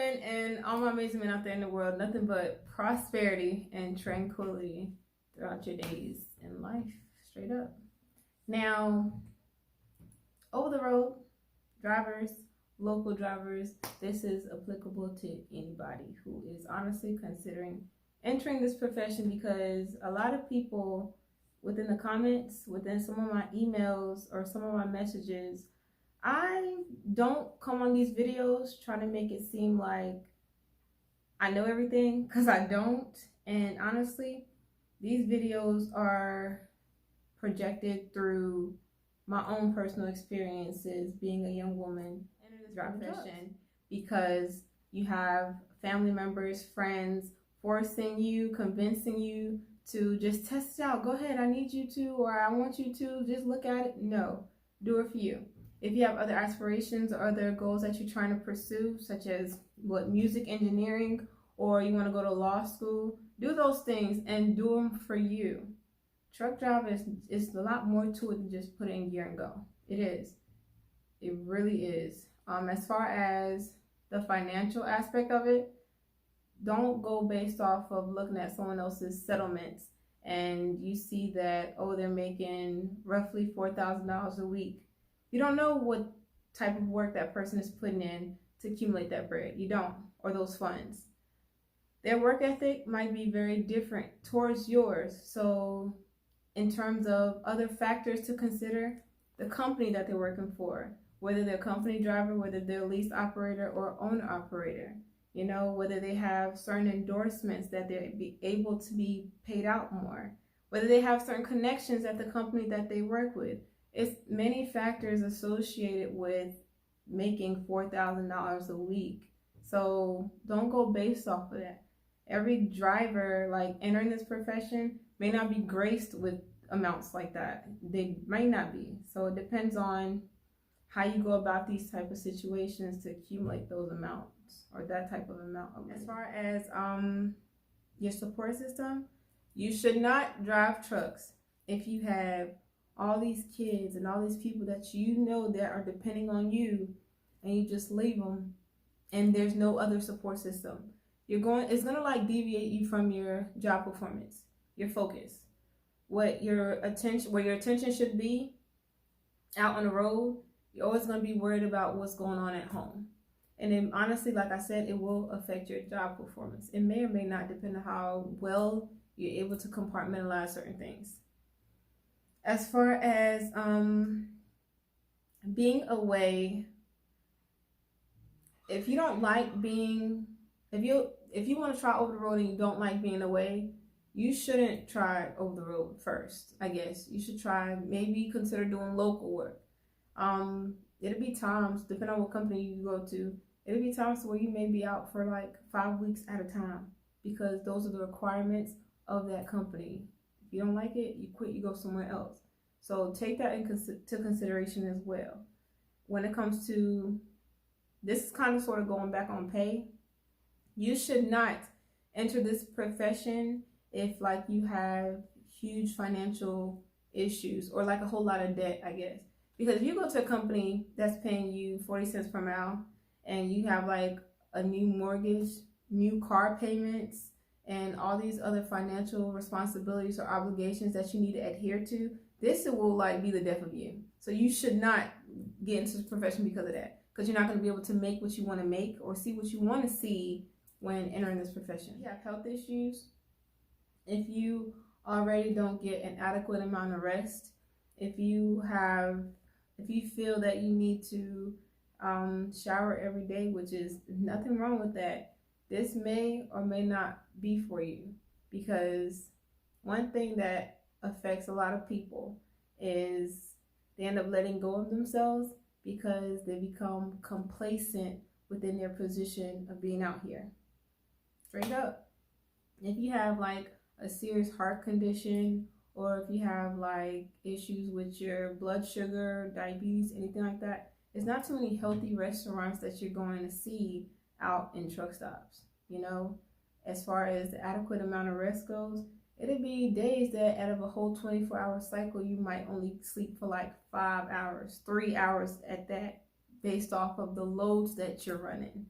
women and all my amazing men out there in the world, nothing but prosperity and tranquility throughout your days in life, straight up. Now, over the road drivers, local drivers, this is applicable to anybody who is honestly considering entering this profession, because a lot of people within the comments, within some of my emails or some of my messages, I don't come on these videos trying to make it seem like I know everything, because I don't. And honestly, these videos are projected through my own personal experiences being a young woman in this profession, because you have family members, friends forcing you, convincing you to just test it out. Go ahead, I need you to, or I want you to just look at it. No, do it for you. If you have other aspirations or other goals that you're trying to pursue, such as music engineering, or you want to go to law school, do those things and do them for you. Truck driving is a lot more to it than just put it in gear and go. It is. It really is. As far as the financial aspect of it, don't go based off of looking at someone else's settlements and you see that, oh, they're making roughly $4,000 a week. You don't know what type of work that person is putting in to accumulate that bread. You don't, or those funds. Their work ethic might be very different towards yours. So in terms of other factors to consider, the company that they're working for, whether they're a company driver, whether they're a lease operator or owner operator, you know, whether they have certain endorsements that they're be able to be paid out more, whether they have certain connections at the company that they work with. It's many factors associated with making $4,000 a week. So don't go based off of that. Every driver, like, entering this profession may not be graced with amounts like that. They might not be. So it depends on how you go about these type of situations to accumulate those amounts or that type of amount of money. As far as your support system, you should not drive trucks if you have all these kids and all these people that you know that are depending on you, and you just leave them and there's no other support system. It's gonna like deviate you from your job performance, your focus, where your attention should be out on the road. You're always gonna be worried about what's going on at home. And then honestly, like I said, it will affect your job performance. It may or may not, depend on how well you're able to compartmentalize certain things. As far as being away, if you don't like being, if you want to try over the road and you don't like being away, you shouldn't try over the road first. I guess you should try, maybe consider doing local work. It'll be times, depending on what company you go to, it'll be times where you may be out for like 5 weeks at a time, because those are the requirements of that company. If you don't like it, you quit, you go somewhere else. So take that into consideration as well. When it comes to, this is kind of sort of going back on pay, you should not enter this profession if like you have huge financial issues or like a whole lot of debt, I guess. Because if you go to a company that's paying you 40 cents per mile and you have like a new mortgage, new car payments, and all these other financial responsibilities or obligations that you need to adhere to, this will like be the death of you. So you should not get into this profession because of that, because you're not going to be able to make what you want to make or see what you want to see when entering this profession. If you have health issues, if you already don't get an adequate amount of rest, if you feel that you need to shower every day, which is nothing wrong with that, this may or may not be for you. Because one thing that affects a lot of people is they end up letting go of themselves because they become complacent within their position of being out here. Straight up. If you have like a serious heart condition, or if you have like issues with your blood sugar, diabetes, anything like that, there's not too many healthy restaurants that you're going to see out in truck stops. You know, as far as the adequate amount of rest goes, it'll be days that out of a whole 24-hour cycle, you might only sleep for like 5 hours, 3 hours at that, based off of the loads that you're running.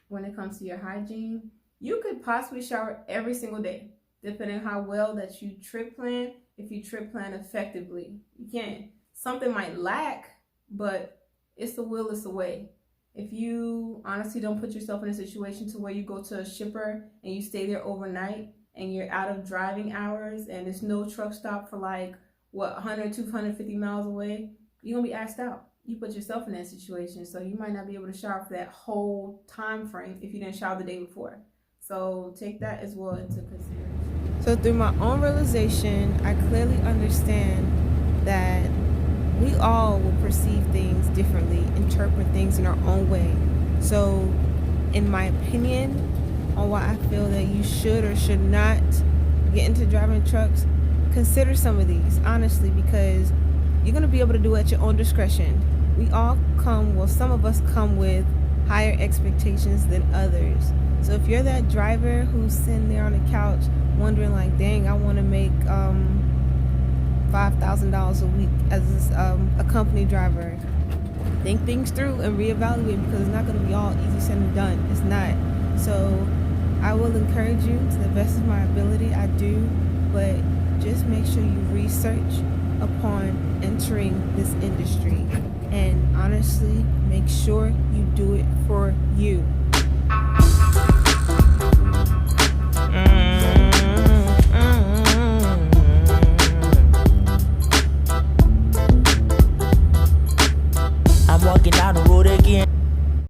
when it comes to your hygiene. You could possibly shower every single day, depending how well that you trip plan. If you trip plan effectively, you can. Something might lack, but it's the will, it's the way. If you honestly don't put yourself in a situation to where you go to a shipper and you stay there overnight and you're out of driving hours and there's no truck stop for like, 100, 250 miles away, you're gonna be asked out. You put yourself in that situation, so you might not be able to shower for that whole time frame if you didn't shower the day before. So take that as well into consideration. So through my own realization, I clearly understand that we all will perceive things differently, interpret things in our own way. So in my opinion on why I feel that you should or should not get into driving trucks, consider some of these, honestly, because you're going to be able to do it at your own discretion. We all come, well, some of us come with higher expectations than others. So if you're that driver who's sitting there on the couch wondering like, dang, I want to make $5,000 a week as a company driver, think things through and reevaluate, because it's not going to be all easy said and done. It's not. So I will encourage you to the best of my ability. I do, but just make sure you research upon entering this industry, and honestly, make sure you do it for you.